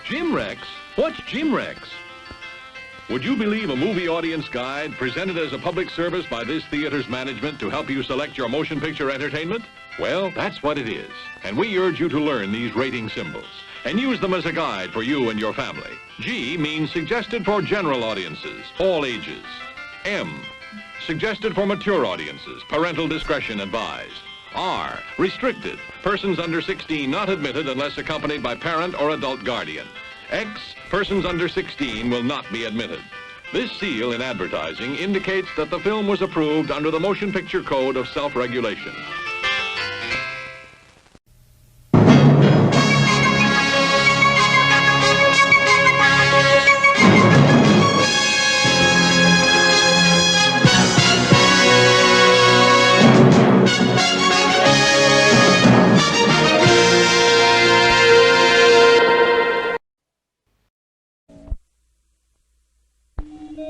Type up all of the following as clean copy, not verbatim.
Jim Rex? What's Jim Rex? Would you believe a movie audience guide presented as a public service by this theater's management to help you select your motion picture entertainment? Well, that's what it is. And we urge you to learn these rating symbols and use them as a guide for you and your family. G means suggested for general audiences, all ages. M, suggested for mature audiences, parental discretion advised. R, restricted, persons under 16 not admitted unless accompanied by parent or adult guardian. X, persons under 16 will not be admitted. This seal in advertising indicates that the film was approved under the Motion Picture Code of Self-Regulation.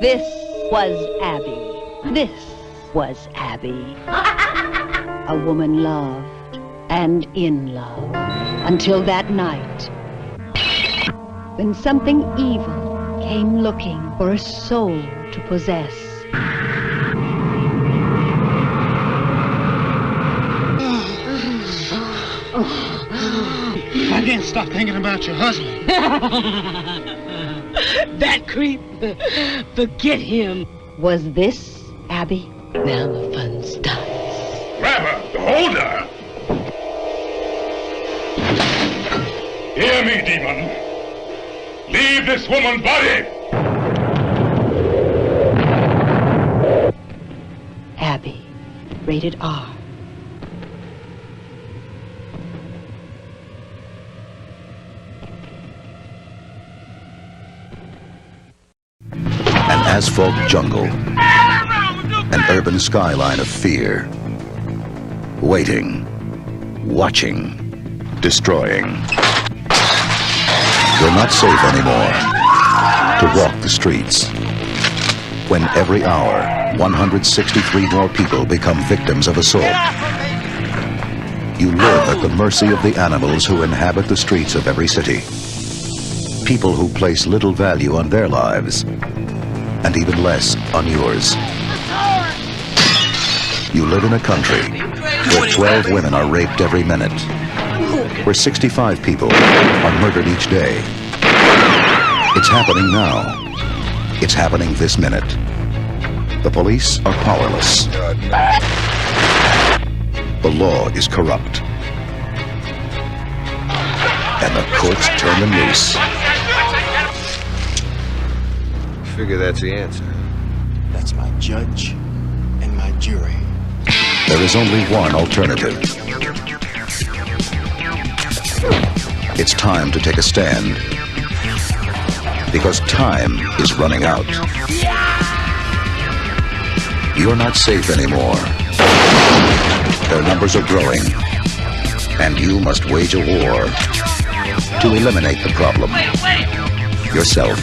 This was Abby. This was Abby. A woman loved and in love until that night when something evil came looking for a soul to possess. I can't stop thinking about your husband. That creep, forget him. Was this Abby? Now the fun starts. Grab her, hold her. Hear me, demon. Leave this woman's body. Abby, rated R. An asphalt jungle, an urban skyline of fear, waiting, watching, destroying. You're not safe anymore to walk the streets. When every hour, 163 more people become victims of assault. You live at the mercy of the animals who inhabit the streets of every city. People who place little value on their lives and even less on yours. You live in a country where 12 women are raped every minute, where 65 people are murdered each day. It's happening now. It's happening this minute. The police are powerless. The law is corrupt. And the courts turn them loose. Figure that's the answer. That's my judge and my jury. There is only one alternative. It's time to take a stand. Because time is running out. You're not safe anymore. Their numbers are growing. And you must wage a war to eliminate the problem. Yourself.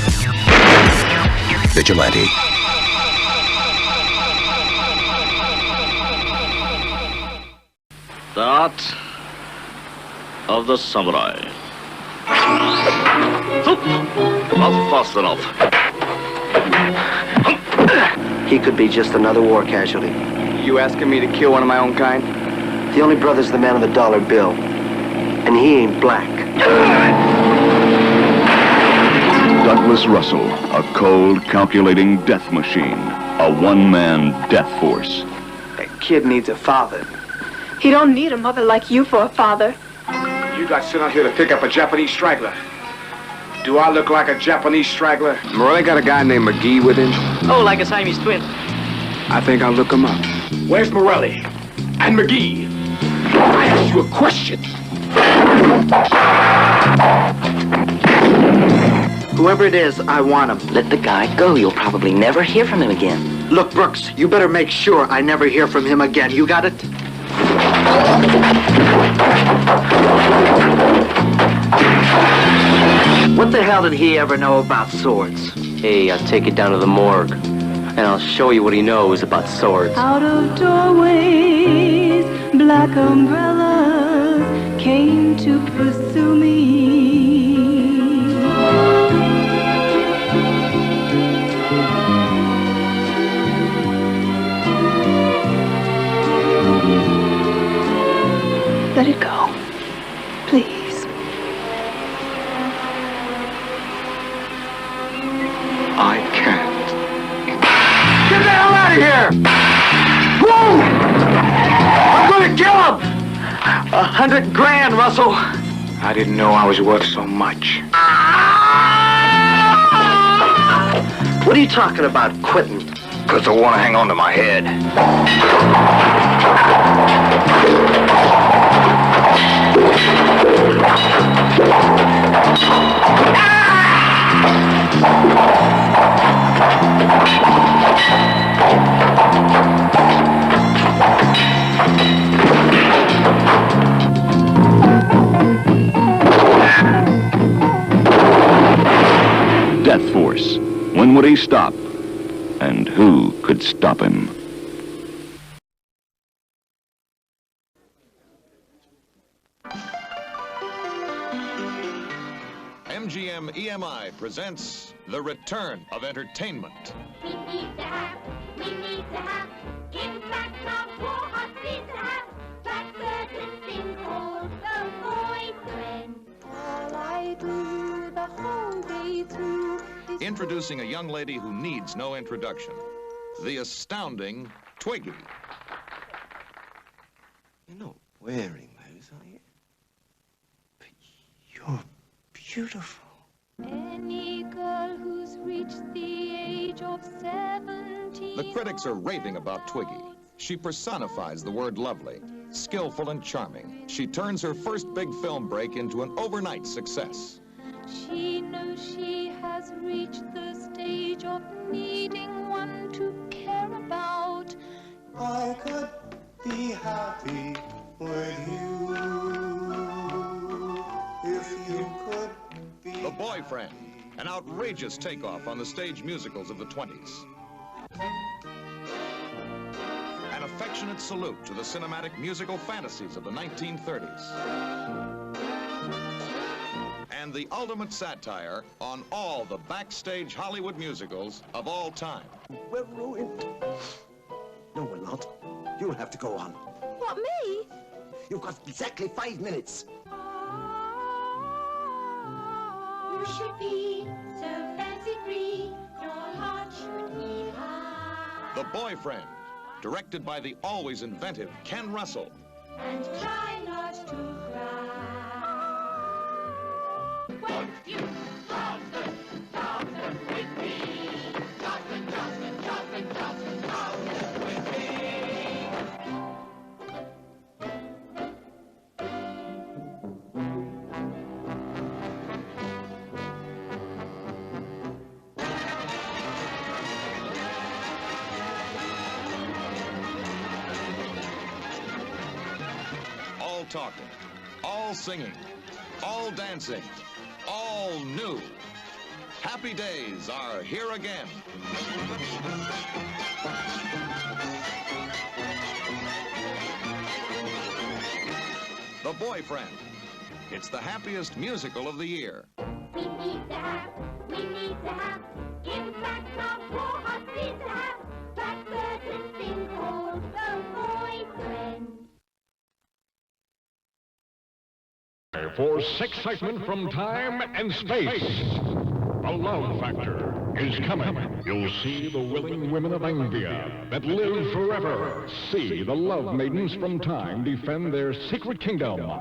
Vigilante. The Art of the Samurai. Not fast enough. He could be just another war casualty. You asking me to kill one of my own kind? The only brother's the man of the dollar bill. And he ain't black. Douglas Russell, a cold, calculating death machine. A one-man death force. That kid needs a father. He don't need a mother like you for a father. You got sent out here to pick up a Japanese straggler. Do I look like a Japanese straggler? Morelli got a guy named McGee with him? Oh, like a Siamese twin. I think I'll look him up. Where's Morelli? And McGee? I asked you a question. Whoever it is, I want him. Let the guy go. You'll probably never hear from him again. Look, Brooks, you better make sure I never hear from him again. You got it? What the hell did he ever know about swords? Hey, I'll take it down to the morgue, and I'll show you what he knows about swords. Out of doorways, black umbrellas came to pursue me. Please. I can't. Get the hell out of here! Whoa! I'm gonna kill him! $100 grand, Russell. I didn't know I was worth so much. What are you talking about, quitting? Because I want to hang on to my head. Death Force. When would he stop? And who could stop him? MGM EMI presents The Return of Entertainment. We need to have, in fact, not war, but need to have that certain thing called the boyfriend. All I do the whole day through is... Introducing a young lady who needs no introduction. The astounding Twiggy. You're not wearing those, are you? But you're beautiful. Any girl who's reached the age of 17... The critics are raving about Twiggy. She personifies the word lovely, skillful and charming. She turns her first big film break into an overnight success. She knows she has reached the stage of needing one to care about. I could be happy with you if you could be... The Boyfriend, an outrageous takeoff on the stage musicals of the 20s. An affectionate salute to the cinematic musical fantasies of the 1930s. And the ultimate satire on all the backstage Hollywood musicals of all time. We're ruined. No, we're not. You'll have to go on. What, me? You've got exactly 5 minutes. You should be so fancy-free. Your heart should be high. The Boyfriend, directed by the always inventive Ken Russell. And try not to cry. When you Johnson with me. Johnson with me. All talking, all singing, all dancing, all new. Happy days are here again. The Boyfriend. It's the happiest musical of the year. We need to have, in fact, not war, but need to have that certain thing called the boyfriend. For excitement from time and space, the love factor is coming. You'll see the willing women of India that live forever. See the love maidens from time defend their secret kingdom.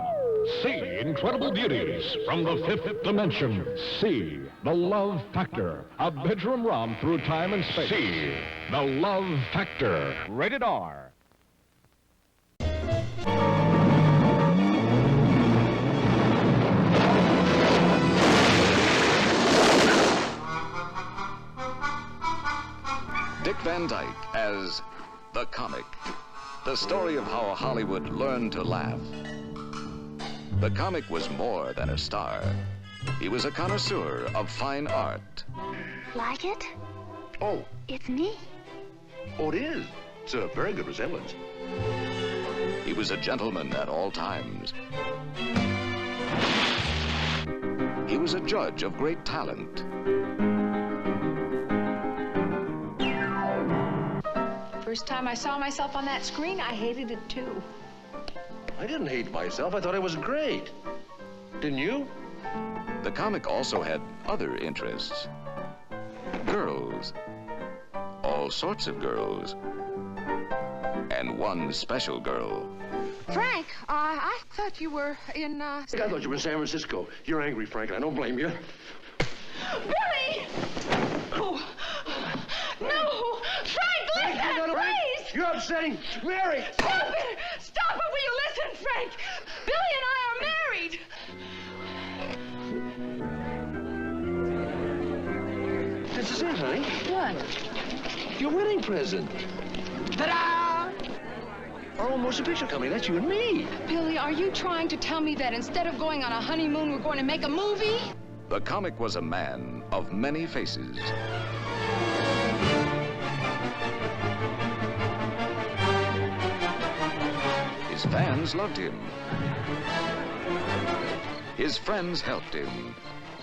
See incredible beauties from the 5th dimension. See the love factor, a bedroom romp through time and space. See the love factor. Rated R. Dick Van Dyke as the Comic, the story of how Hollywood learned to laugh. The Comic was more than a star. He was a connoisseur of fine art. Like it? Oh. It's me. Oh, it is. It's a very good resemblance. He was a gentleman at all times. He was a judge of great talent. First time I saw myself on that screen, I hated it too. I didn't hate myself. I thought I was great. Didn't you? The comic also had other interests. Girls. All sorts of girls. And one special girl. Frank, I thought you were in, I thought you were in San Francisco. You're angry, Frank, and I don't blame you. Billy! Oh, no! Frank, listen, please! You're upsetting Mary! Stop it! Stop it, will you listen, Frank? Billy and I are married! This is it, honey. What? Your wedding present. Ta-da! Our own motion picture company, that's you and me. Billy, are you trying to tell me that instead of going on a honeymoon, we're going to make a movie? The comic was a man of many faces. His fans loved him. His friends helped him.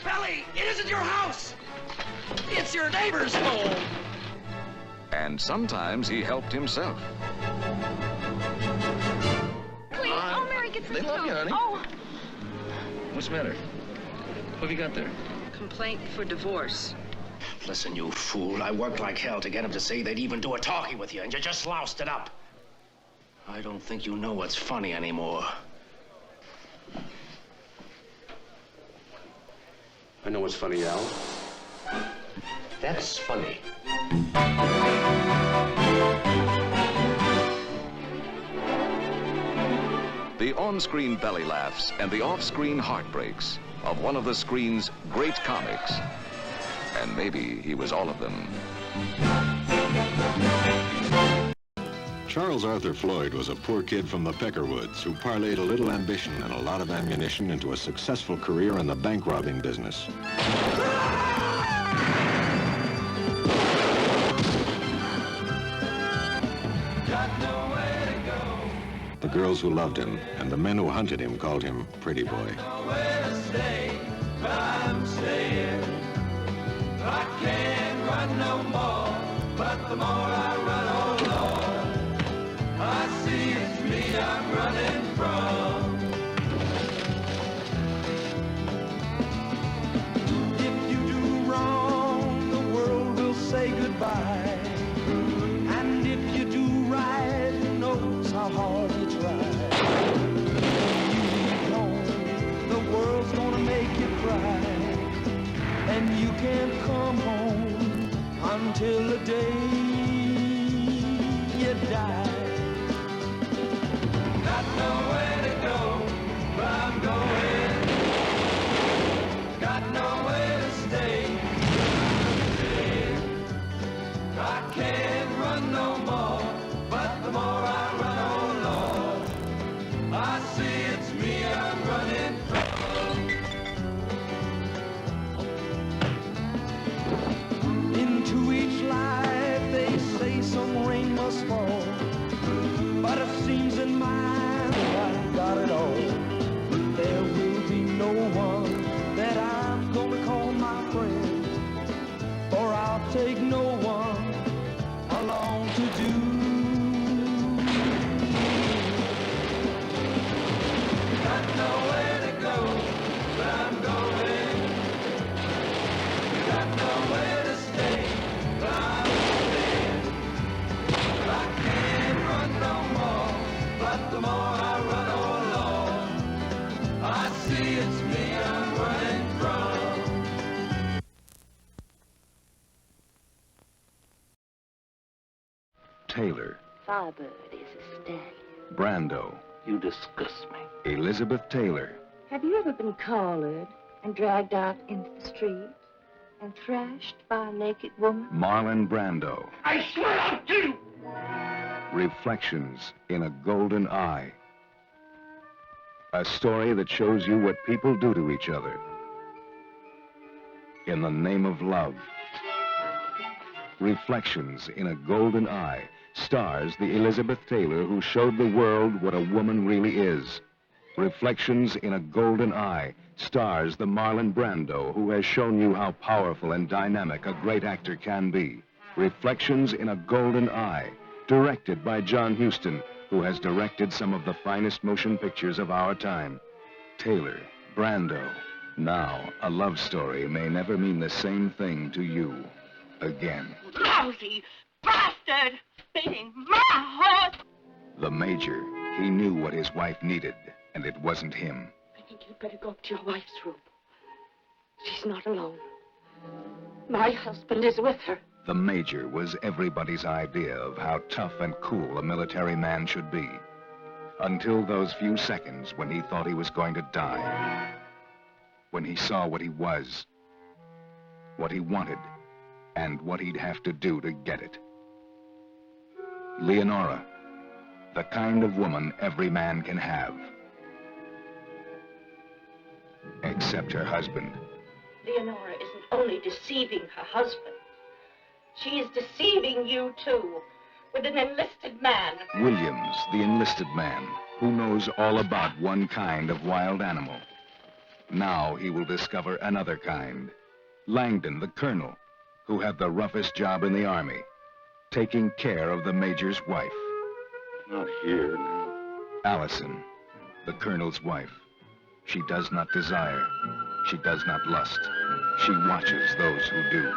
Billy, it isn't your house! It's your neighbor's home! And sometimes he helped himself. Please, oh, Mary, get some They love you, honey. Oh, What's the matter? What have you got there? complaint for divorce. Listen, you fool. I worked like hell to get him to say they'd even do a talkie with you, and you just loused it up. I don't think you know what's funny anymore. I know what's funny, Al. That's funny. The on-screen belly laughs and the off-screen heartbreaks of one of the screen's great comics. And maybe he was all of them. Charles Arthur Floyd was a poor kid from the Peckerwoods who parlayed a little ambition and a lot of ammunition into a successful career in the bank robbing business. The girls who loved him and the men who hunted him called him Pretty Boy. I can't run no more, but the more I run, oh Lord, I see it's me I'm running from. If you do wrong, the world will say goodbye. And if you do right, who knows how hard you try. When you leave home, the world's gonna make you cry. And you can't come home until the day you die. Got nowhere to go, but I'm going. Got nowhere to stay, I can't run no more, but the more I run, oh Lord, I see it's me I'm running from. Into each life they say some rain must fall, but it seems in mine I've got it all. There will be no one that I'm gonna call my friend, or I'll take no one along to do. Got nowhere to go, but I'm going. Got nowhere to stay, but I'm staying. I can't run no more, but the more I run, oh Lord, I see it's me I'm running from. Taylor, Firebird is a stallion. Brando, You disgust me. Elizabeth Taylor, Have you ever been collared and dragged out into the street and thrashed by a naked woman? Marlon Brando, I swear I'll kill you! Reflections in a Golden Eye. A story that shows you what people do to each other in the name of love. Reflections in a Golden Eye stars the Elizabeth Taylor who showed the world what a woman really is. Reflections in a Golden Eye stars the Marlon Brando who has shown you how powerful and dynamic a great actor can be. Reflections in a Golden Eye, directed by John Huston, who has directed some of the finest motion pictures of our time. Taylor, Brando. Now, a love story may never mean the same thing to you again. Lousy bastard! Beating my horse! The Major, he knew what his wife needed, and it wasn't him. I think you'd better go up to your wife's room. She's not alone. My husband is with her. The Major was everybody's idea of how tough and cool a military man should be. Until those few seconds when he thought he was going to die. When he saw what he was, what he wanted, and what he'd have to do to get it. Leonora, the kind of woman every man can have. Except her husband. Leonora isn't only deceiving her husband. She is deceiving you, too, with an enlisted man. Williams, the enlisted man, who knows all about one kind of wild animal. Now he will discover another kind. Langdon, the colonel, who had the roughest job in the army, taking care of the Major's wife. Not here now. Allison, the colonel's wife. She does not desire. She does not lust. She watches those who do.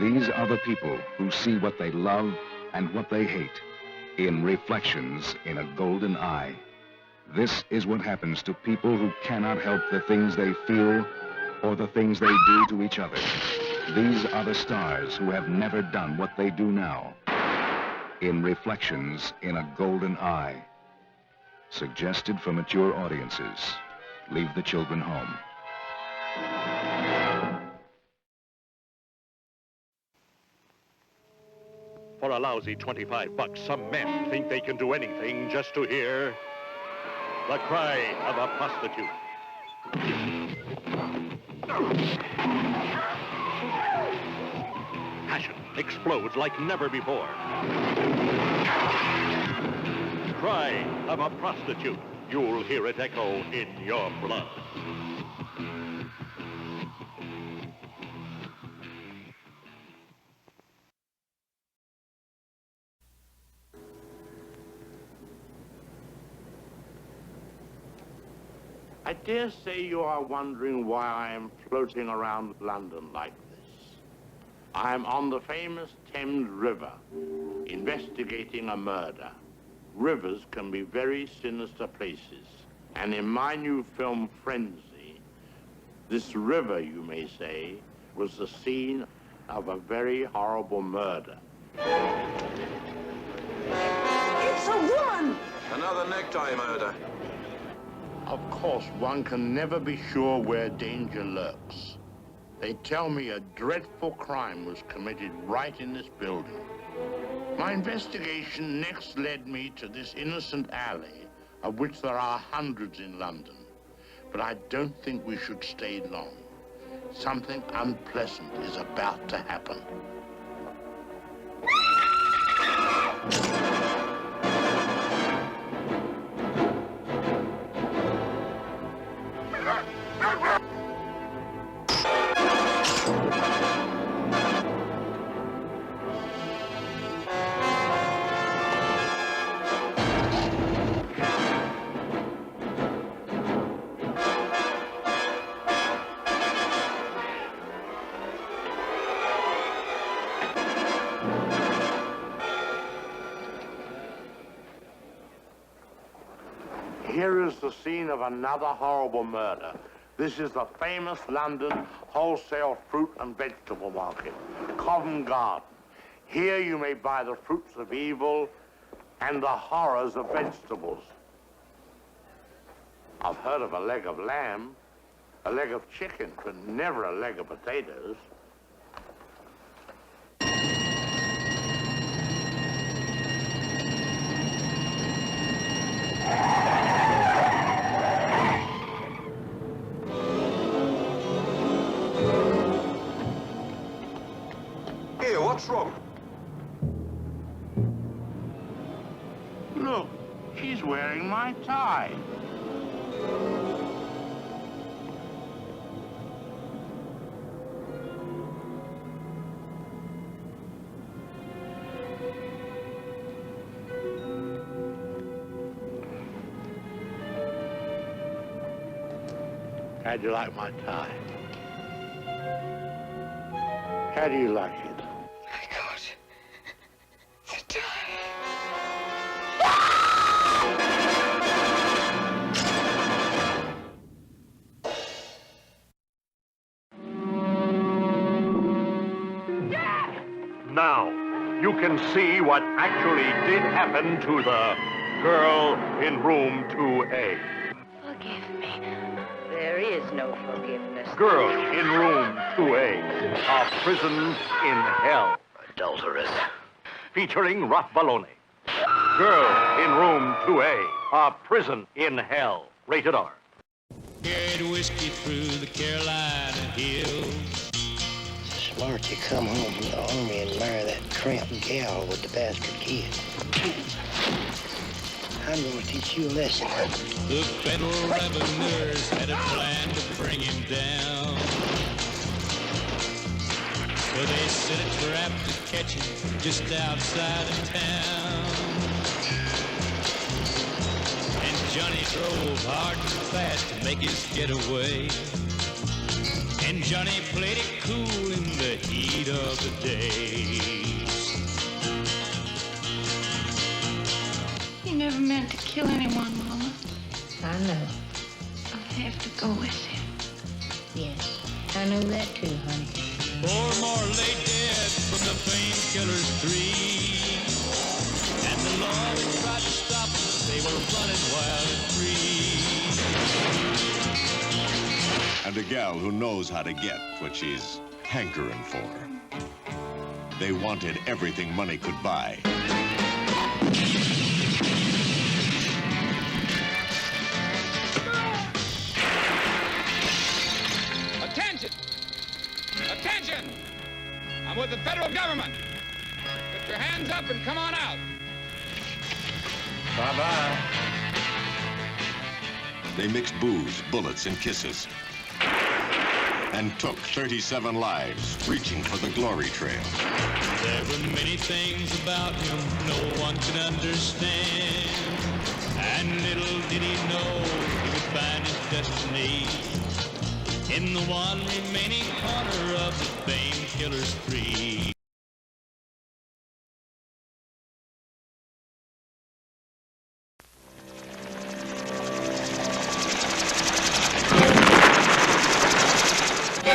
These are the people who see what they love and what they hate in reflections in a golden eye. This is what happens to people who cannot help the things they feel or the things they do to each other. These are the stars who have never done what they do now. In reflections in a golden eye. Suggested for mature audiences. Leave the children home. For a lousy $25, some men think they can do anything just to hear the cry of a prostitute. Passion explodes like never before. Cry of a prostitute. You'll hear it echo in your blood. I dare say you are wondering why I am floating around London like this. I am on the famous Thames River, investigating a murder. Rivers can be very sinister places, and in my new film, Frenzy, this river, you may say, was the scene of a very horrible murder. It's a woman! Another necktie murder. Of course, one can never be sure where danger lurks. They tell me a dreadful crime was committed right in this building. My investigation next led me to this innocent alley, of which there are hundreds in London. But I don't think we should stay long. Something unpleasant is about to happen. Here is the scene of another horrible murder. This is the famous London wholesale fruit and vegetable market, Covent Garden. Here you may buy the fruits of evil and the horrors of vegetables. I've heard of a leg of lamb, a leg of chicken, but never a leg of potatoes. Here, what's wrong? Look, she's wearing my tie. How'd you like my tie? How do you like it? I got the tie. Now, you can see what actually did happen to the girl in room 2A. Forgive me. There is no forgiveness. Girl in room 2A, a prison in hell. Adulteress. Featuring Rough Baloney. Girl in room 2A, a prison in hell. Rated R. Carried whiskey through the Carolina hills. Smart you come home from the army and marry that cramp gal with the bastard kid. I'm going to teach you a lesson. The federal revenuers had a plan to bring him down. So they set a trap to catch him just outside of town. And Johnny drove hard and fast to make his getaway. And Johnny played it cool in the heat of the days. He never meant to kill anyone, Mama. I know. I'll have to go with him. Yes, I know that too, honey. 4 more lay dead from the painkillers 3. And the law that tried to stop them, they were running wild and free. And a gal who knows how to get what she's hankering for. They wanted everything money could buy. Attention! Attention! I'm with the federal government. Put your hands up and come on out. Bye-bye. They mixed booze, bullets, and kisses. And took 37 lives, reaching for the glory trail. There were many things about him no one could understand. And little did he know he would find his destiny in the one remaining corner of the painkillers 3.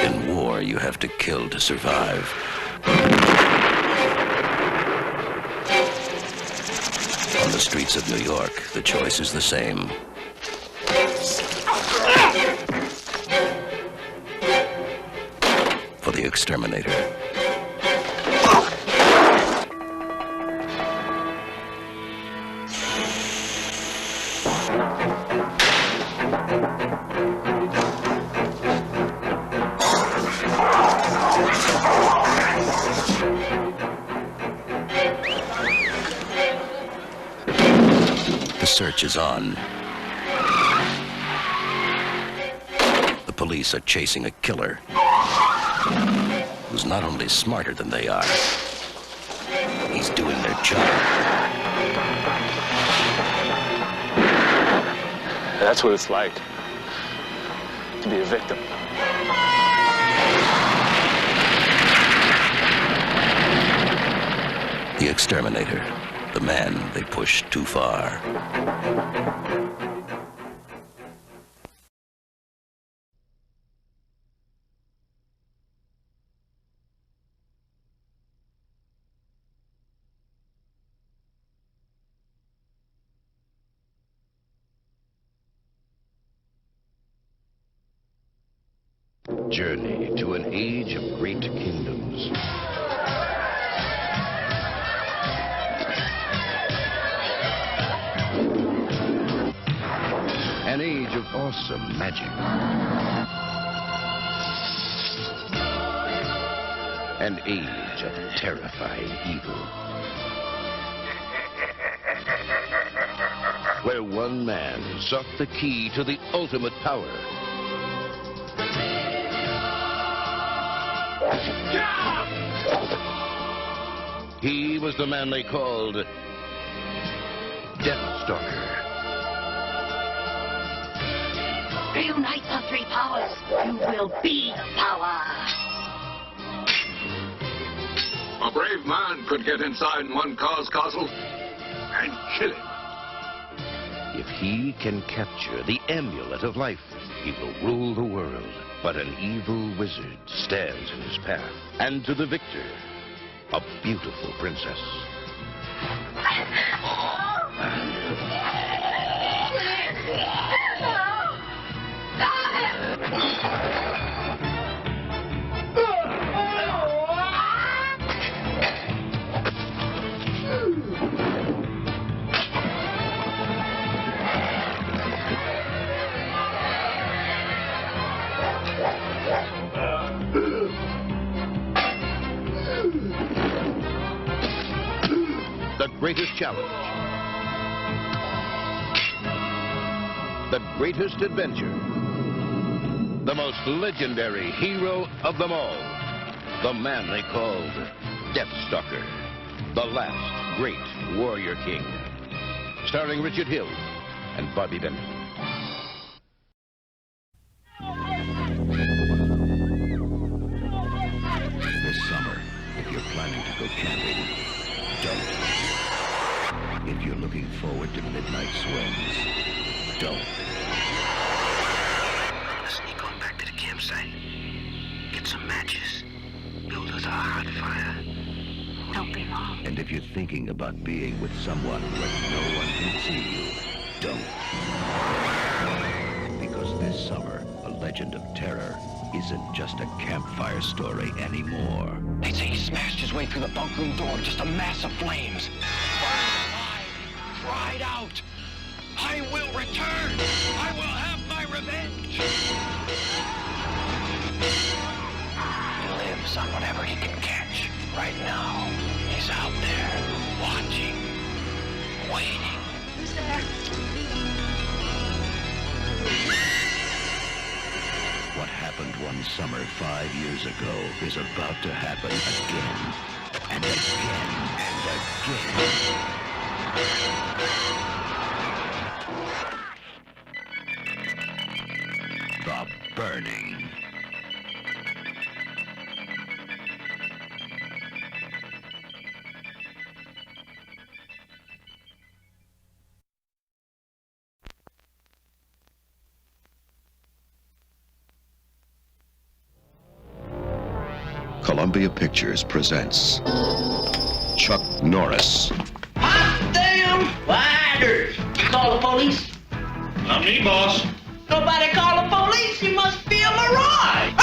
In war, you have to kill to survive. On the streets of New York, the choice is the same. For the Exterminator. The search is on. The police are chasing a killer who's not only smarter than they are, he's doing their job. That's what it's like to be a victim. The Exterminator, the man they pushed too far. Journey to an age of great kingdoms. An age of awesome magic. An age of terrifying evil. Where one man sought the key to the ultimate power. He was the man they called Deathstalker. Reunite the 3 powers. You will be the power. A brave man could get inside one car's castle and kill him. If he can capture the amulet of life, he will rule the world. But an evil wizard stands in his path. And to the victor, a beautiful princess. The greatest challenge. The greatest adventure. The most legendary hero of them all. The man they called Deathstalker. The last great warrior king. Starring Richard Hill and Bobby Bennett. This summer, if you're planning to go camping, don't. If you're looking forward to midnight swims, don't. Listen, you're going back to the campsite. Get some matches. Build us a hot fire. Don't be long. And if you're thinking about being with someone where no one can see you, don't. Because this summer, a legend of terror isn't just a campfire story anymore. They say he smashed his way through the bunk room door, just a mass of flames. Burned alive, he cried out, "I will return! I will have my revenge!" He lives on whatever he can catch. Right now, he's out there, watching, waiting. Who's there? What happened one summer 5 years ago is about to happen again, and again, and again. The Burning. Columbia Pictures presents Chuck Norris. Hot damn fighters! You call the police? Not me, boss. Nobody call the police. He must be a mirage.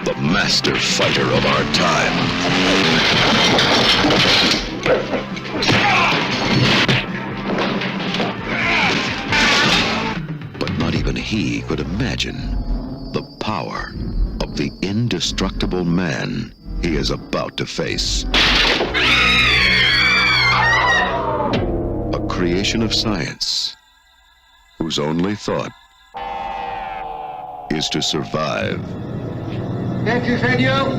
The master fighter of our time. But not even he could imagine the power of the indestructible man he is about to face. A creation of science whose only thought is to survive. Thank you, senor.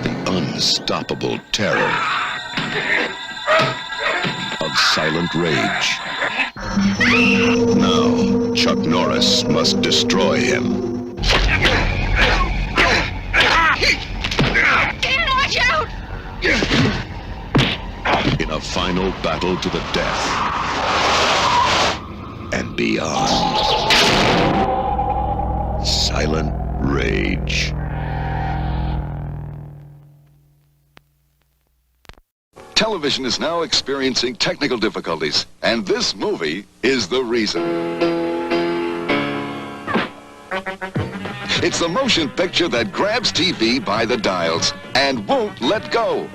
The unstoppable terror of silent rage. Now, Chuck Norris must destroy him. Dan, watch out! In a final battle to the death and beyond. Silent Rage. Television is now experiencing technical difficulties, and this movie is the reason. It's the motion picture that grabs TV by the dials and won't let go.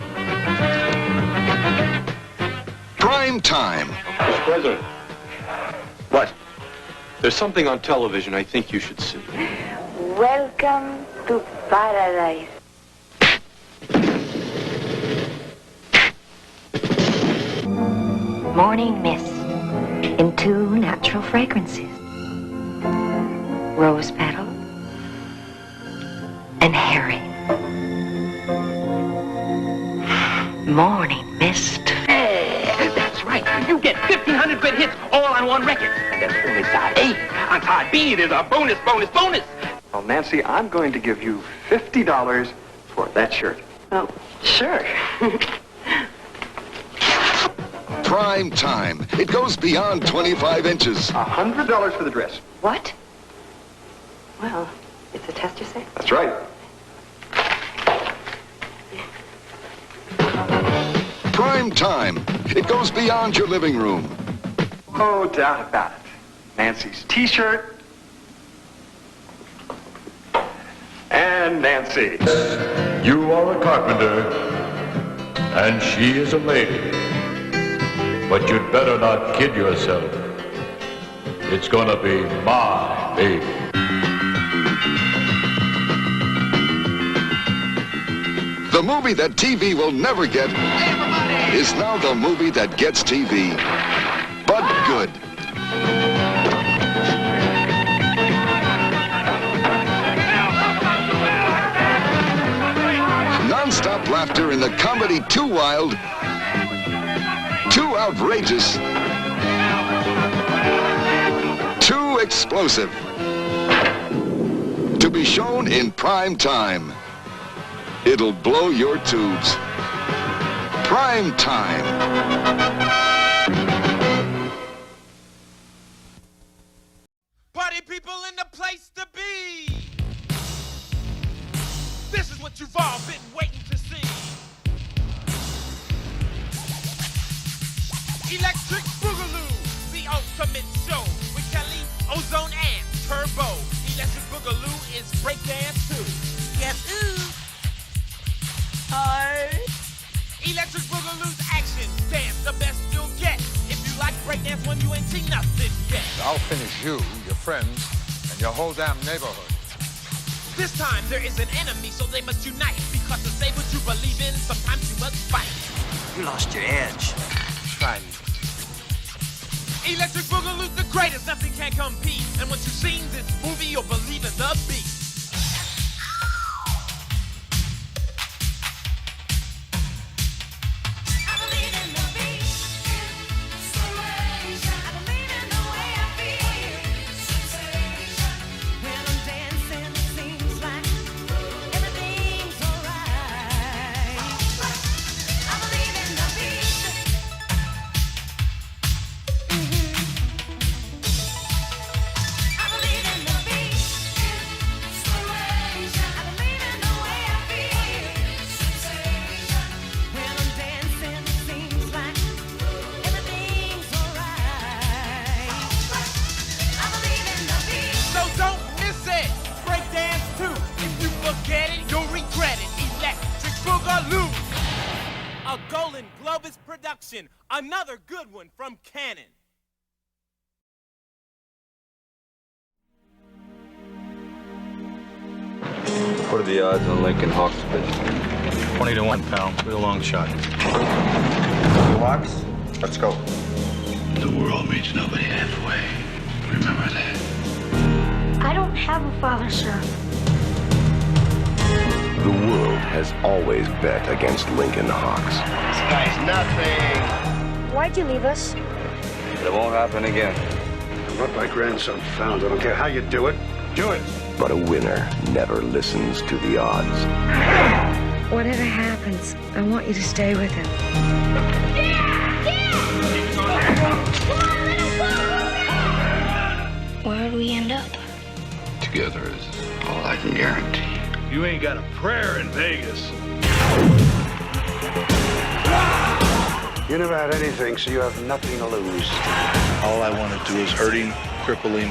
Prime Time. Mr. President. What? There's something on television I think you should see. Welcome to paradise. Morning mist in 2 natural fragrances. Rose petal and herring. Morning mist. High B, there's a bonus. Well, Nancy, I'm going to give you $50 for that shirt. Oh, sure. Prime time. It goes beyond 25 inches. $100 for the dress. What? Well, it's a test, you say? That's right. Prime time. It goes beyond your living room. No doubt about it. Nancy's T-shirt. And Nancy. You are a carpenter, and she is a lady. But you'd better not kid yourself. It's gonna be my baby. The movie that TV will never get is now the movie that gets TV. But good. Non-stop laughter in the comedy Too Wild, Too Outrageous, Too Explosive. To be shown in prime time. It'll blow your tubes. Prime time. Party people in the place to be. This is what you've all been waiting to see. Electric Boogaloo, the ultimate show with Kelly, Ozone, and Turbo. Electric Boogaloo is breakdance too. Yes, ooh. Electric Boogaloo's action dance, the best you'll get. If you like breakdance when you ain't seen nothing yet. I'll finish you, your friends, and your whole damn neighborhood. This time there is an enemy, so they must unite. Because to say what you believe in, sometimes you must fight. You lost your edge. Try me. Electric Boogaloo's the greatest, nothing can compete. And once you've seen this movie, you'll believe in the beat. Another good one from Cannon. What are the odds on Lincoln Hawks pitch? 20 to 1, pal. Real long shot. Locks? Let's go. The world meets nobody halfway. Remember that. I don't have a father, sir. The world has always bet against Lincoln Hawks. This guy's nothing. Why'd you leave us? It won't happen again. I want my grandson found. I don't care how you do it. Do it. But a winner never listens to the odds. Whatever happens, I want you to stay with him. Where'd we end up? Together is all I can guarantee. You ain't got a prayer in Vegas. You never had anything, so you have nothing to lose. All I want to do is hurt him, cripple him,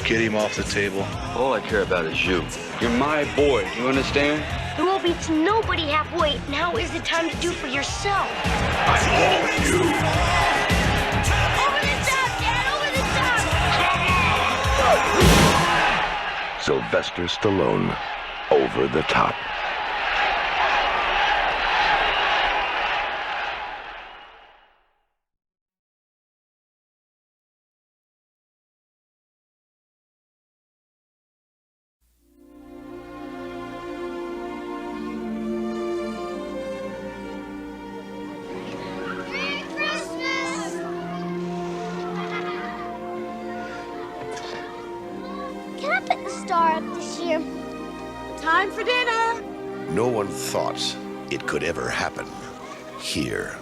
get him off the table. All I care about is you. You're my boy, you understand? The world beats nobody halfway. Now is the time to do for yourself. I own you. Over the top, Dad! Over the top! Sylvester Stallone, Over the Top. star this year. Time for dinner. No one thought it could ever happen here.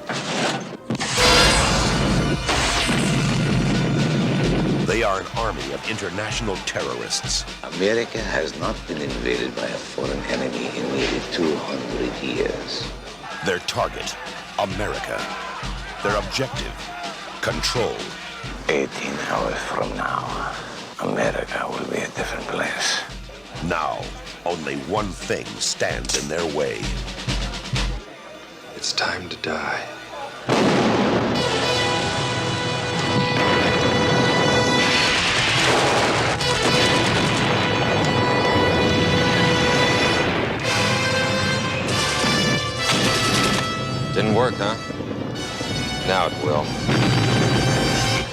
They are an army of international terrorists. America has not been invaded by a foreign enemy in nearly 200 years. Their target, America. Their objective, control. 18 hours from now, America will be a different place. Now, only one thing stands in their way. It's time to die. Didn't work, huh? Now it will.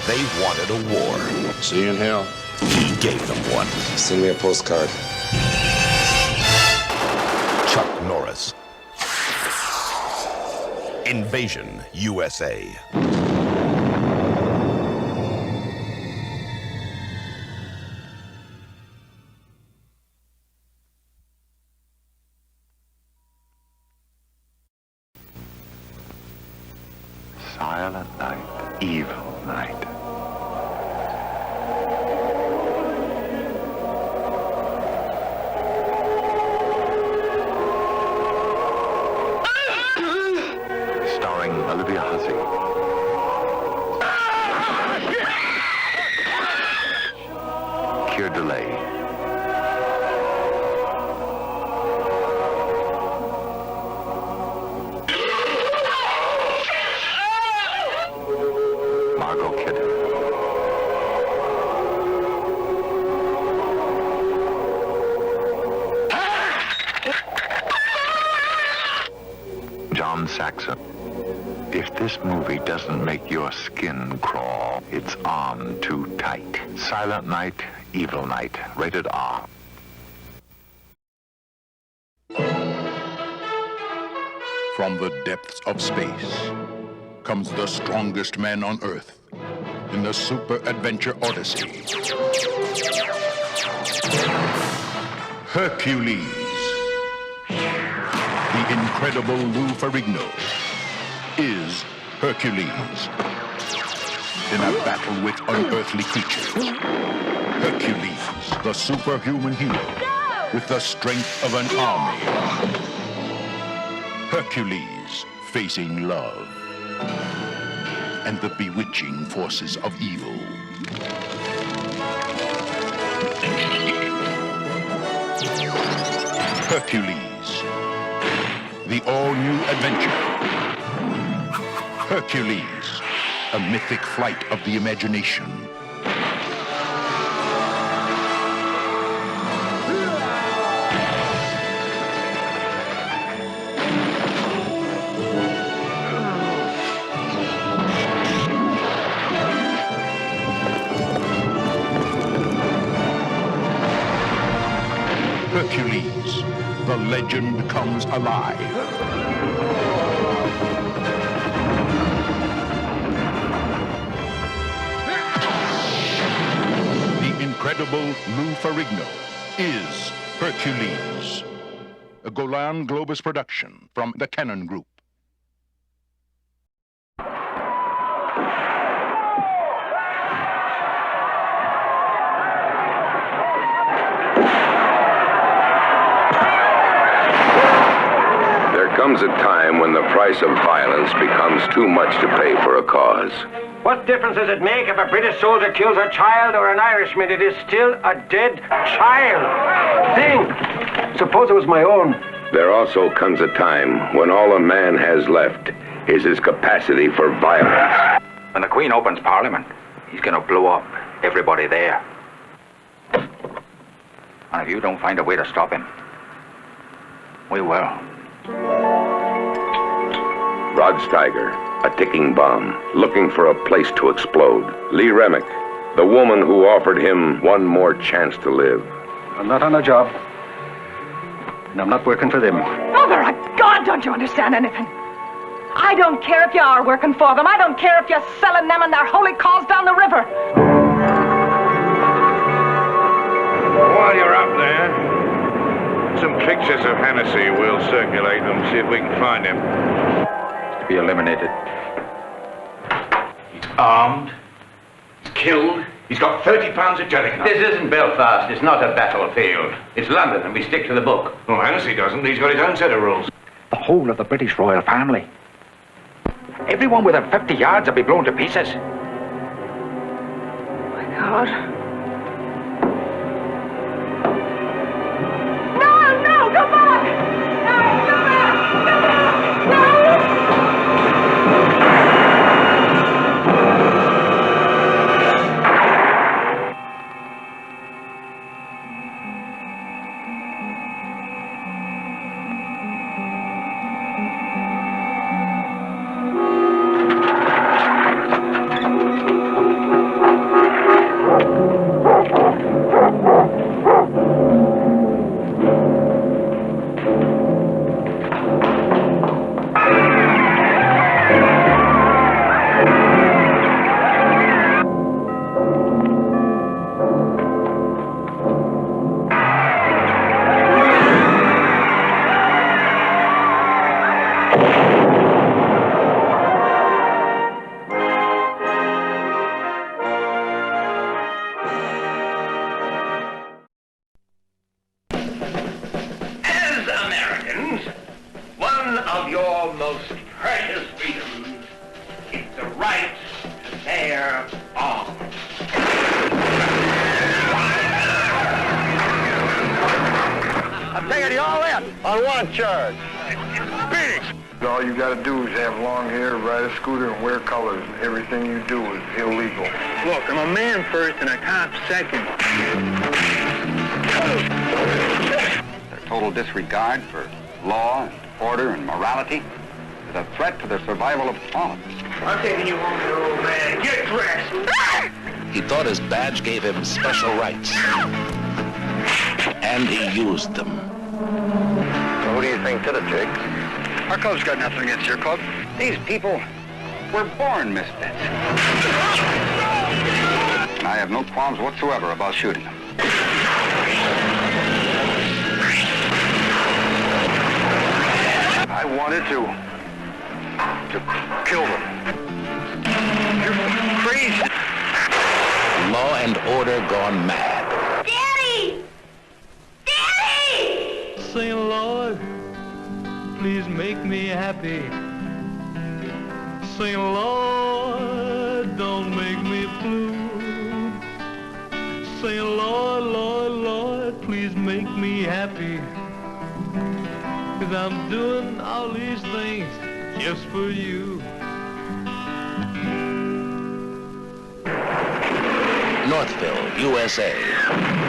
They wanted a war. See you in hell. He gave them one. Send me a postcard. Chuck Norris. Invasion, USA. Silent night, evil night. Starring Olivia Hussey. Keir Delay. Saxon. If this movie doesn't make your skin crawl, it's on too tight. Silent Night, Evil Night, rated R. From the depths of space comes the strongest man on Earth in the super adventure odyssey. Hercules. The incredible Lou Ferrigno is Hercules in a battle with unearthly creatures. Hercules, the superhuman hero with the strength of an army. Hercules facing love and the bewitching forces of evil. Hercules, the all-new adventure. Hercules, a mythic flight of the imagination. Hercules, the legend comes alive. The incredible Lou Ferrigno is Hercules. A Golan Globus production from the Cannon Group. There comes a time when the price of violence becomes too much to pay for a cause. What difference does it make if a British soldier kills a child or an Irishman? It is still a dead child. Think! Suppose it was my own. There also comes a time when all a man has left is his capacity for violence. When the Queen opens Parliament, he's gonna blow up everybody there. And if you don't find a way to stop him, we will. Rod Steiger, a ticking bomb, looking for a place to explode. Lee Remick, the woman who offered him one more chance to live. I'm not on a job. And I'm not working for them. Mother of God, don't you understand anything? I don't care if you are working for them. I don't care if you're selling them and their holy cause down the river. While you're up there, some pictures of Hennessy. We'll circulate them, see if we can find him. He's to be eliminated. He's armed. He's killed. He's got 30 pounds of jelly. This isn't Belfast. It's not a battlefield. It's London, and we stick to the book. Well, Hennessy doesn't. He's got his own set of rules. The whole of the British royal family. Everyone within 50 yards will be blown to pieces. My God. No, go back! No, go back! No! All you gotta do is have long hair, ride a scooter, and wear colors. Everything you do is illegal. Look, I'm a man first and a cop second. Their total disregard for law and order and morality is a threat to the survival of all. I'm taking you home, you old man. Get dressed! He thought his badge gave him special rights. And he used them. So what do you think to the jig? Our club's got nothing against your club. These people were born misfits. And I have no qualms whatsoever about shooting them. I wanted to kill them. You're crazy. Law and order gone mad. Daddy! Daddy! Say, Lord, please make me happy. Say, Lord, don't make me blue. Say, Lord, Lord, Lord, please make me happy. 'Cause I'm doing all these things just for you. Northville, USA,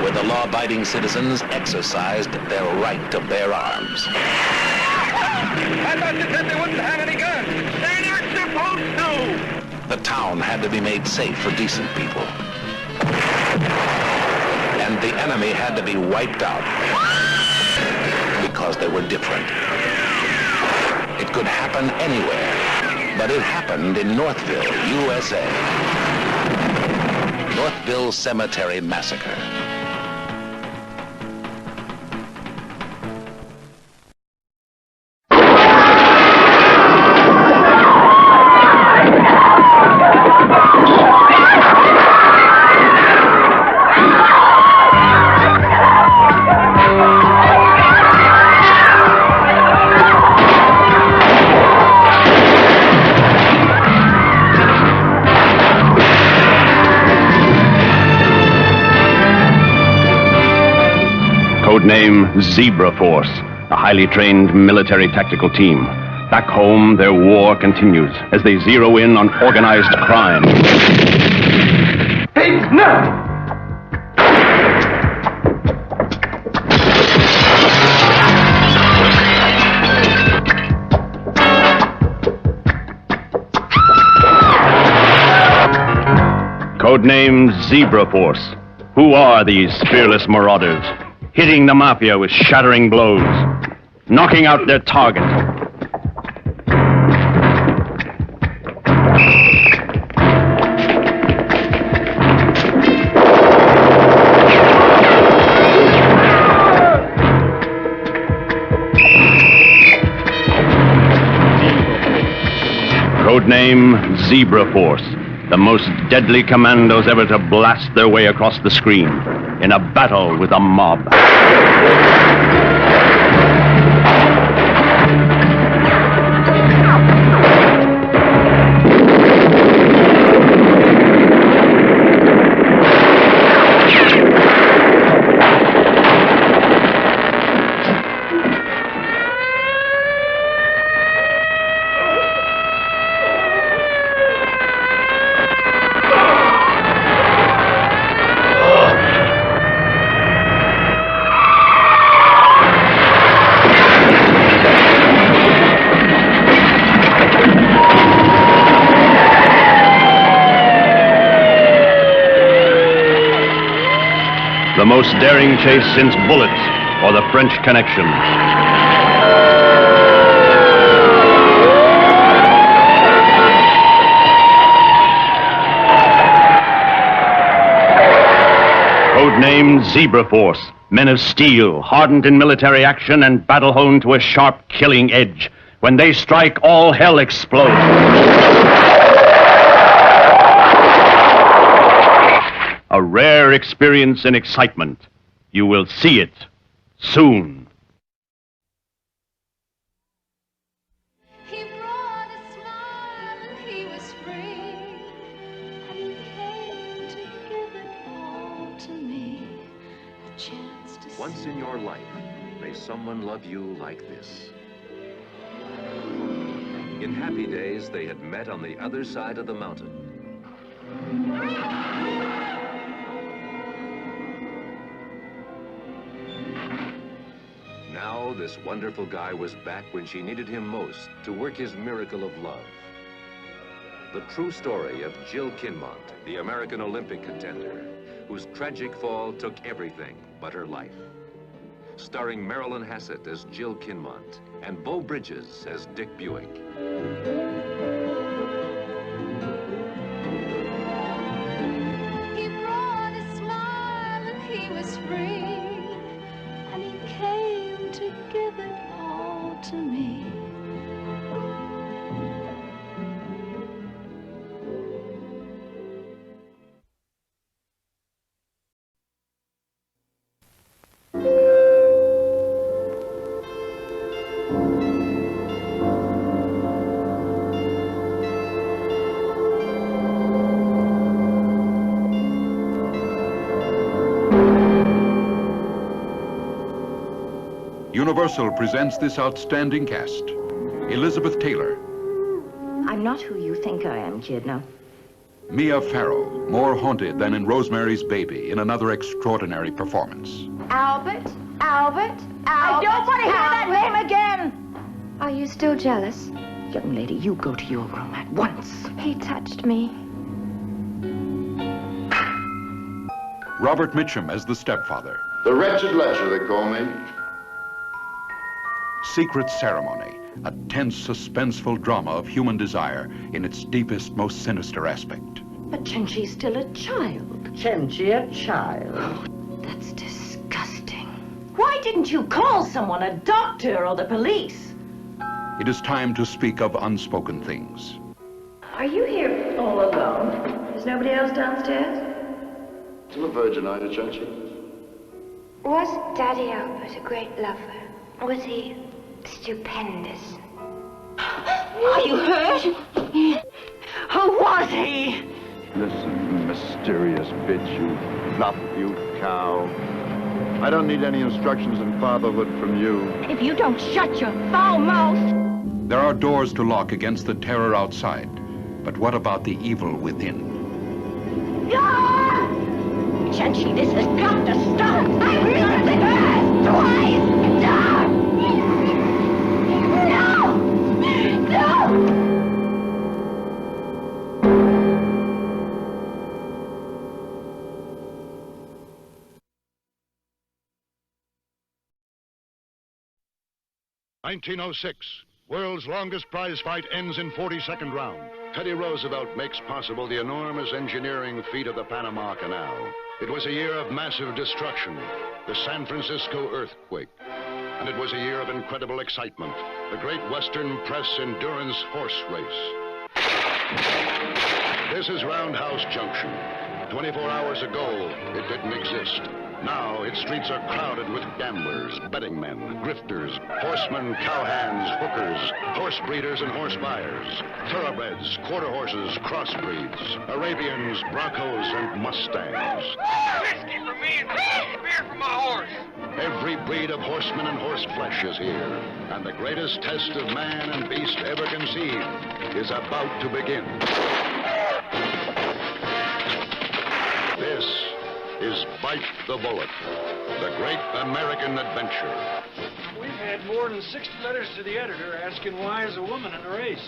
where the law-abiding citizens exercised their right to bear arms. I thought you said they wouldn't have any guns. They're not supposed to. The town had to be made safe for decent people. And the enemy had to be wiped out because they were different. It could happen anywhere, but it happened in Northville, USA. Northville Cemetery Massacre. Codename Zebra Force, a highly trained military tactical team. Back home, their war continues as they zero in on organized crime. Hey, no! Codename Zebra Force. Who are these fearless marauders? Hitting the mafia with shattering blows, knocking out their target. Codename Zebra Force, the most deadly commandos ever to blast their way across the screen in a battle with a mob. The most daring chase since Bullets or the French Connection. Codename Zebra Force, men of steel, hardened in military action and battle-honed to a sharp, killing edge. When they strike, all hell explodes. A rare experience in excitement. You will see it soon. He brought a smile and he was free, and he came to give it all to me, a chance to Once in your life, may someone love you like this. In happy days, they had met on the other side of the mountain. Now, this wonderful guy was back when she needed him most to work his miracle of love. The true story of Jill Kinmont, the American Olympic contender, whose tragic fall took everything but her life. Starring Marilyn Hassett as Jill Kinmont and Beau Bridges as Dick Buick. He brought a smile and he was free, and he came to give it all to me. Universal presents this outstanding cast. Elizabeth Taylor, I'm not who you think I am, Jidno. Mia Farrow, more haunted than in Rosemary's Baby, in another extraordinary performance. Albert? Albert? I don't want to hear that name again! Are you still jealous? Young lady, you go to your room at once. He touched me. Robert Mitchum as the stepfather. The wretched ledger, they call me. Secret Ceremony, a tense, suspenseful drama of human desire in its deepest, most sinister aspect. But Chenchi's still a child. Chenchi a child? That's disgusting. Why didn't you call someone, a doctor or the police? It is time to speak of unspoken things. Are you here all alone? Is nobody else downstairs? Still a virgin, are you, Chenchi? Was Daddy Albert a great lover? Was he stupendous? Are you hurt? Who was he? Listen, mysterious bitch, you cow. I don't need any instructions in fatherhood from you. If you don't shut your foul mouth. There are doors to lock against the terror outside. But what about the evil within? Chenchi, this has got to stop! I'm losing her! Twice! Stop! No! No! "1906, world's longest prize fight ends in 42nd round. Teddy Roosevelt makes possible the enormous engineering feat of the Panama Canal. It was a year of massive destruction, the San Francisco earthquake. And it was a year of incredible excitement, the great Western press endurance horse race. This is Roundhouse Junction. 24 hours ago, it didn't exist. Now, its streets are crowded with gamblers, betting men, grifters, horsemen, cowhands, hookers, horse breeders and horse buyers, thoroughbreds, quarter horses, crossbreeds, Arabians, Broncos, and Mustangs. Whiskey for me and beer for my horse. Every breed of horseman and horse flesh is here, and the greatest test of man and beast ever conceived is about to begin. This is Bite the Bullet, the great American adventure. We've had more than 60 letters to the editor asking why is a woman in the race.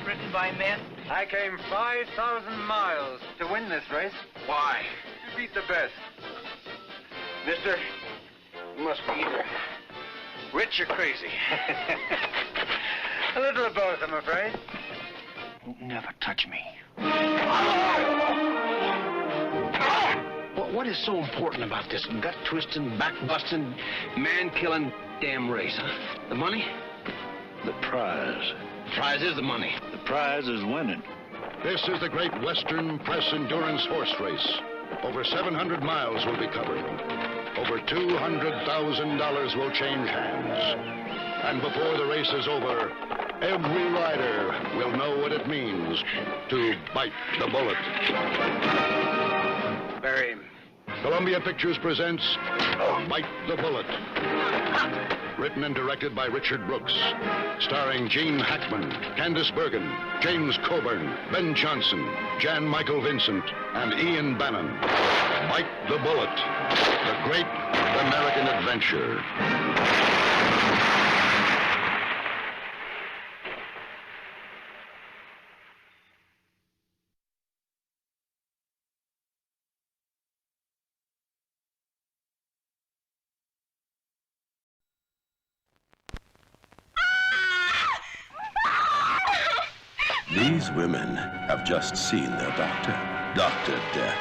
Written by men. I came 5,000 miles to win this race. Why? You beat the best. Mister, you must be either rich or crazy. A little of both, I'm afraid. Don't never touch me. What is so important about this gut-twisting, back-busting, man-killing damn race, huh? The money? The prize. The prize is the money. The prize is winning. This is the great Western Press Endurance Horse Race. Over 700 miles will be covered. Over $200,000 will change hands. And before the race is over, every rider will know what it means to bite the bullet. Bury him. Columbia Pictures presents Bite the Bullet. Written and directed by Richard Brooks. Starring Gene Hackman, Candice Bergen, James Coburn, Ben Johnson, Jan Michael Vincent, and Ian Bannon. Bite the Bullet. The great American adventure. These women have just seen their doctor, Dr. Death.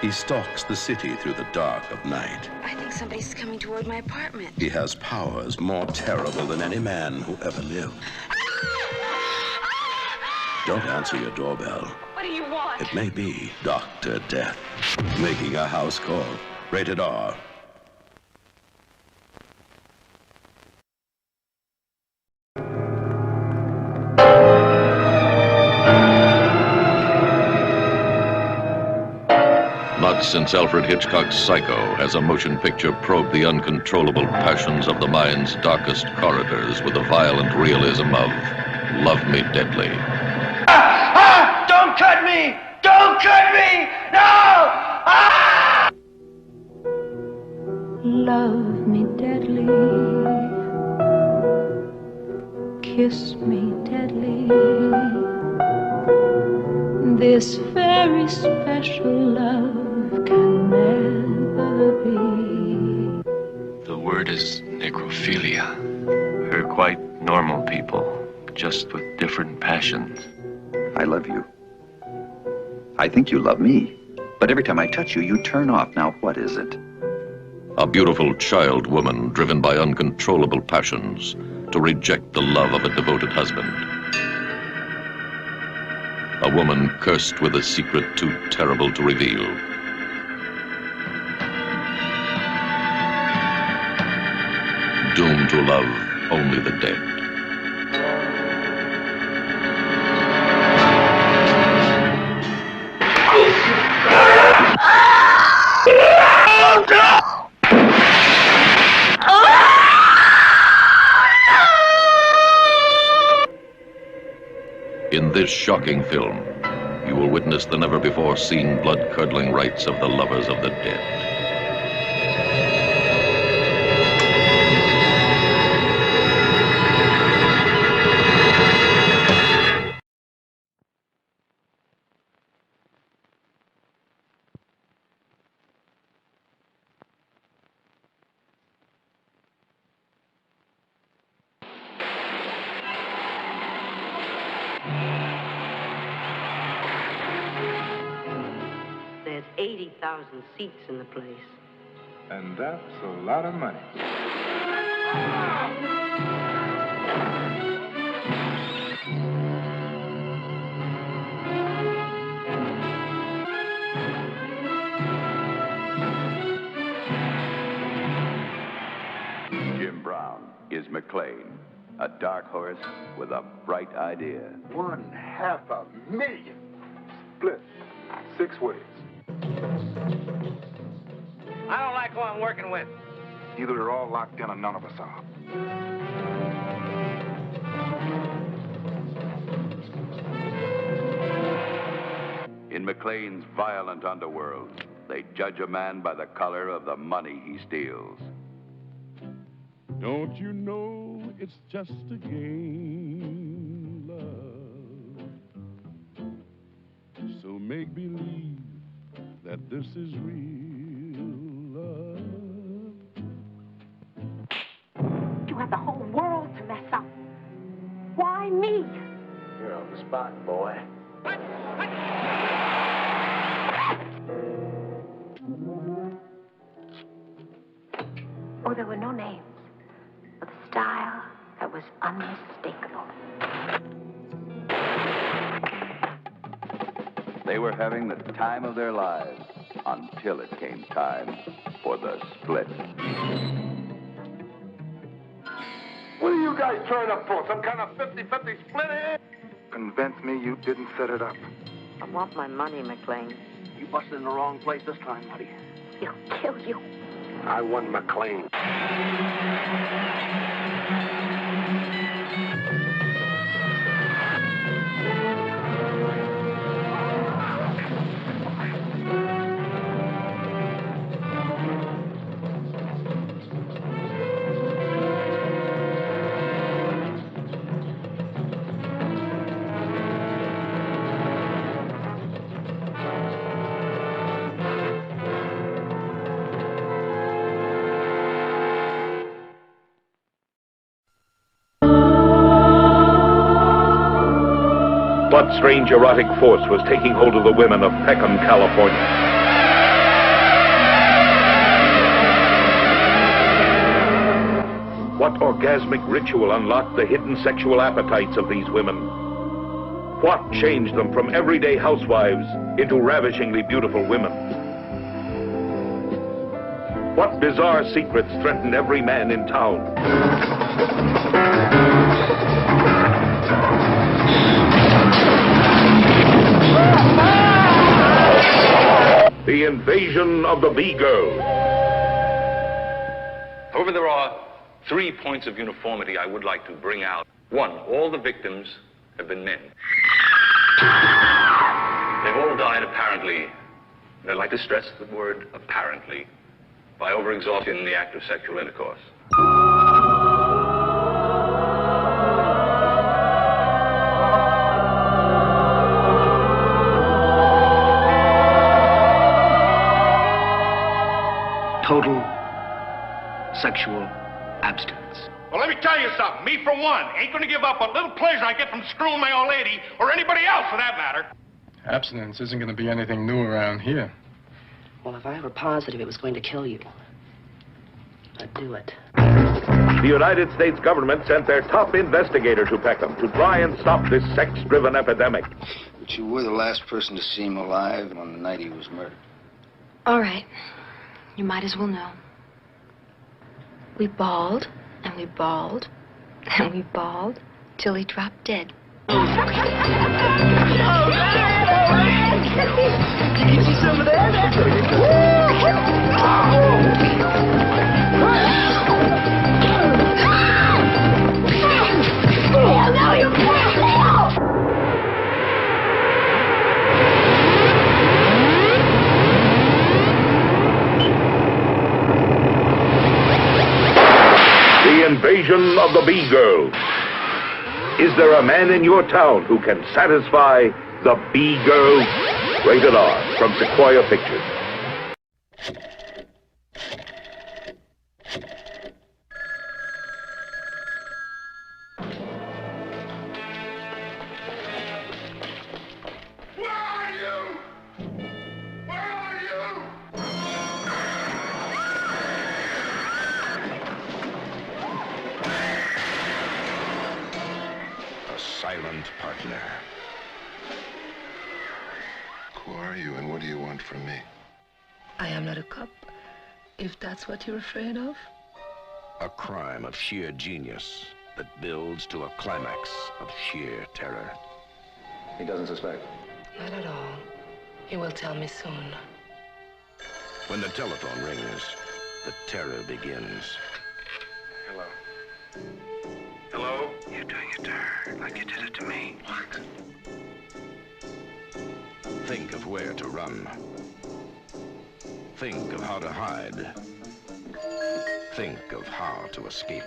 He stalks the city through the dark of night. I think somebody's coming toward my apartment. He has powers more terrible than any man who ever lived. Don't answer your doorbell. What do you want? It may be Dr. Death making a house call. Rated R. Not since Alfred Hitchcock's Psycho has a motion picture probed the uncontrollable passions of the mind's darkest corridors with the violent realism of Love Me Deadly. Don't cut me! Don't cut me! No! Ah! Love me deadly. Kiss me deadly. This very special love can never be. The word is necrophilia. We're quite normal people, just with different passions. I love you. I think you love me. But every time I touch you, you turn off. Now, what is it? A beautiful child woman driven by uncontrollable passions to reject the love of a devoted husband. A woman cursed with a secret too terrible to reveal. Doomed to love only the dead. In this shocking film, you will witness the never-before-seen blood-curdling rites of the lovers of the dead. There's 80,000 seats in the place. And that's a lot of money. Mclean, a dark horse with a bright idea. 500,000. Split 6 ways. I don't like who I'm working with. Either we're all locked in or none of us are. In Mclean's violent underworld, they judge a man by the color of the money he steals. Don't you know it's just a game, love? So make believe that this is real love. You have the whole world to mess up. Why me? You're on the spot, boy. Oh, there were no names, but a style that was unmistakable. They were having the time of their lives until it came time for the split. What are you guys trying to pull? Some kind of 50-50 split here? Convince me you didn't set it up. I want my money, Mclean. You busted in the wrong place this time, buddy. He'll kill you. I won Mclean. What strange erotic force was taking hold of the women of Peckham, California? What orgasmic ritual unlocked the hidden sexual appetites of these women? What changed them from everyday housewives into ravishingly beautiful women? What bizarre secrets threatened every man in town? The invasion of the B-Girl. However, there are 3 points of uniformity I would like to bring out. 1, all the victims have been men. They've all died apparently, and I'd like to stress the word apparently, by overexhaustion in the act of sexual intercourse. Total sexual abstinence. Well, let me tell you something. Me, for one, ain't gonna give up a little pleasure I get from screwing my old lady, or anybody else for that matter. Abstinence isn't going to be anything new around here. Well, if I were positive it was going to kill you, I'd do it. The United States government sent their top investigator to Peckham to try and stop this sex-driven epidemic. But you were the last person to see him alive on the night he was murdered. All right. You might as well know. We bawled, and we bawled, and we bawled, till he dropped dead. Can you see some of that? Now you're The invasion of the B-Girl. Is there a man in your town who can satisfy the B-Girl? Rated R from Sequoia Pictures. Silent partner. Who are you and what do you want from me? I am not a cop, if that's what you're afraid of. A crime of sheer genius that builds to a climax of sheer terror. He doesn't suspect? Not at all. He will tell me soon. When the telephone rings, the terror begins. Hello? Hello? You're doing it to her like you did it to me. What? Think of where to run. Think of how to hide. Think of how to escape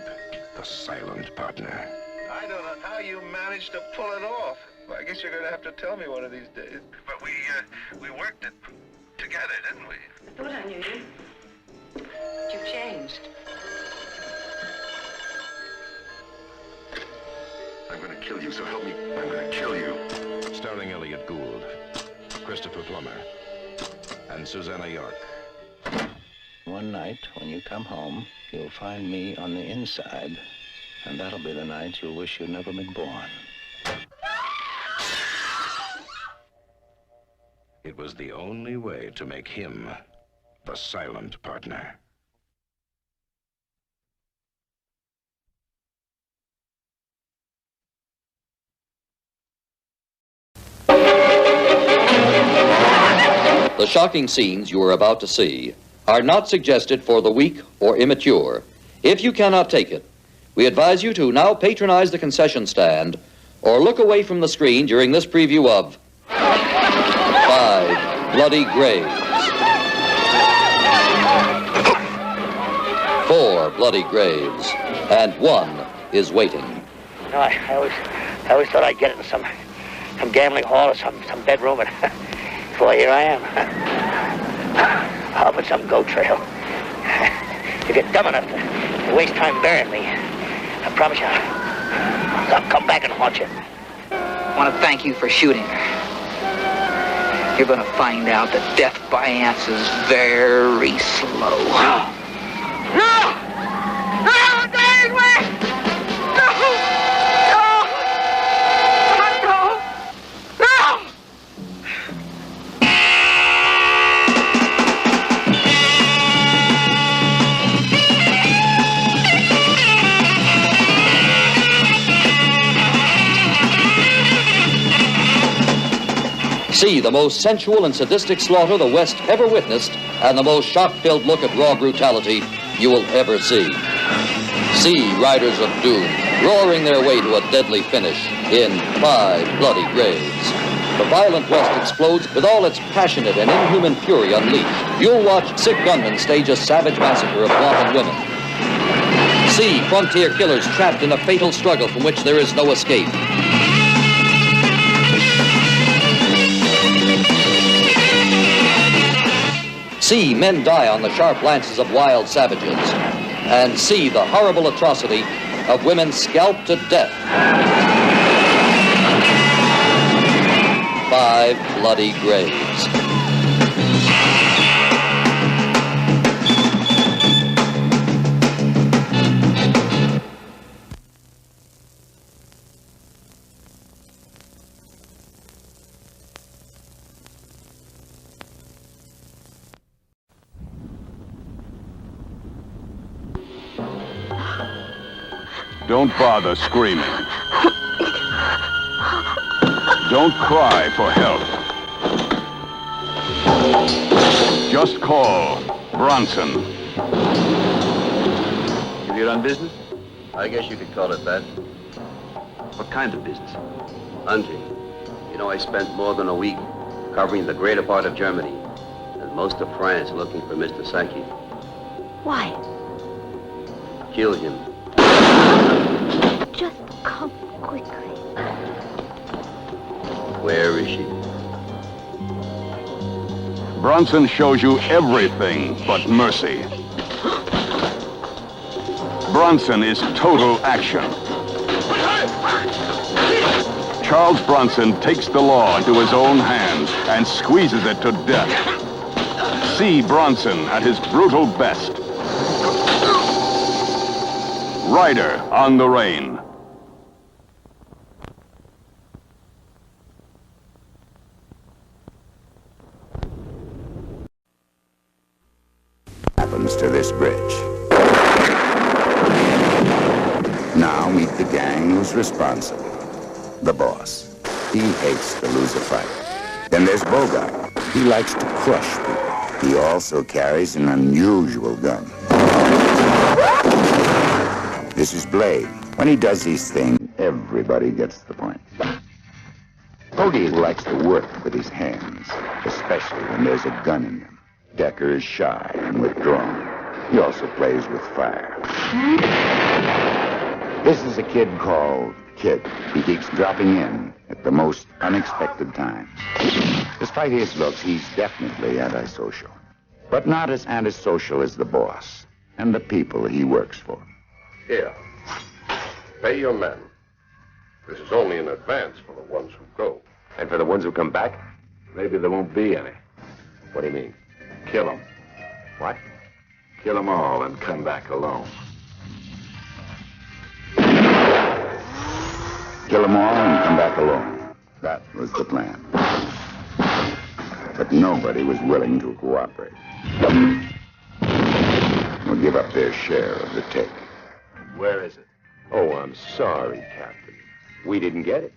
the silent partner. I don't know how you managed to pull it off. Well, I guess you're going to have to tell me one of these days. But we worked it together, didn't we? I thought I knew you. You've changed. I'm gonna kill you, so help me. I'm gonna kill you. Starring Elliot Gould, Christopher Plummer, and Susanna York. One night, when you come home, you'll find me on the inside, and that'll be the night you'll wish you'd never been born. It was the only way to make him the silent partner. The shocking scenes you are about to see are not suggested for the weak or immature. If you cannot take it, we advise you to now patronize the concession stand or look away from the screen during this preview of 5 Bloody Graves. 4 bloody graves, and 1 is waiting. You know, I always thought I'd get it in some gambling hall or some bedroom, and boy, here I am. Up on some goat trail. If you're dumb enough to waste time burying me, I promise you, I'll come back and haunt you. I want to thank you for shooting her. You're going to find out that death by ants is very slow. No! No! No! Don't wait! No! No! No! No! See the most sensual and sadistic slaughter the West ever witnessed and the most shock-filled look at raw brutality you will ever see. See Riders of Doom roaring their way to a deadly finish in 5 Bloody Graves. The violent West explodes with all its passionate and inhuman fury unleashed. You'll watch sick gunmen stage a savage massacre of wanton women. See frontier killers trapped in a fatal struggle from which there is no escape. See men die on the sharp lances of wild savages, and see the horrible atrocity of women scalped to death. 5 Bloody Graves. Don't bother screaming. Don't cry for help. Just call Bronson. You here on business? I guess you could call it that. What kind of business? Hunting. You know, I spent more than a week covering the greater part of Germany and most of France looking for Mr. Saki. Why? Kill him. Just come quickly. Where is she? Bronson shows you everything but mercy. Bronson is total action. Charles Bronson takes the law into his own hands and squeezes it to death. See Bronson at his brutal best. Rider on the Reign. Happens to this bridge. Now meet the gang who's responsible. The boss. He hates to lose a fight. Then there's Bogart. He likes to crush people. He also carries an unusual gun. This is Blade. When he does these things, everybody gets the point. Bogey likes to work with his hands, especially when there's a gun in them. Decker is shy and withdrawn. He also plays with fire. This is a kid called Kid. He keeps dropping in at the most unexpected times. Despite his looks, he's definitely antisocial. But not as antisocial as the boss and the people he works for. Here. Pay your men. This is only in advance for the ones who go. And for the ones who come back, maybe there won't be any. What do you mean? Kill them. What? Kill them all and come back alone. Kill them all and come back alone. That was the plan. But nobody was willing to cooperate. Or give up their share of the take. Where is it? Oh, I'm sorry, Captain. We didn't get it.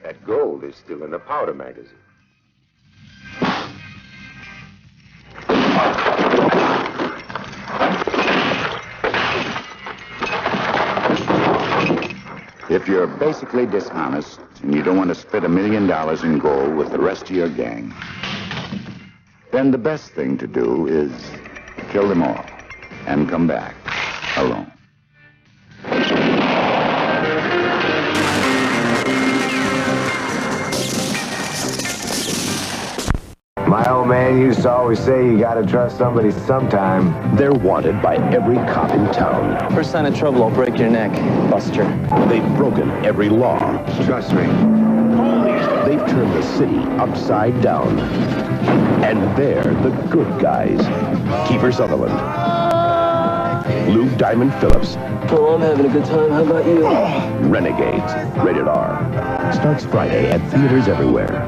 That gold is still in the powder magazine. If you're basically dishonest and you don't want to split $1 million in gold with the rest of your gang, then the best thing to do is kill them all and come back alone. My old man used to always say you gotta trust somebody sometime. They're wanted by every cop in town. First sign of trouble, I'll break your neck, Buster. They've broken every law. Trust me. They've turned the city upside down. And they're the good guys. Kiefer Sutherland. Lou Diamond Phillips. Oh, I'm having a good time. How about you? Renegades. Rated R. Starts Friday at theaters everywhere.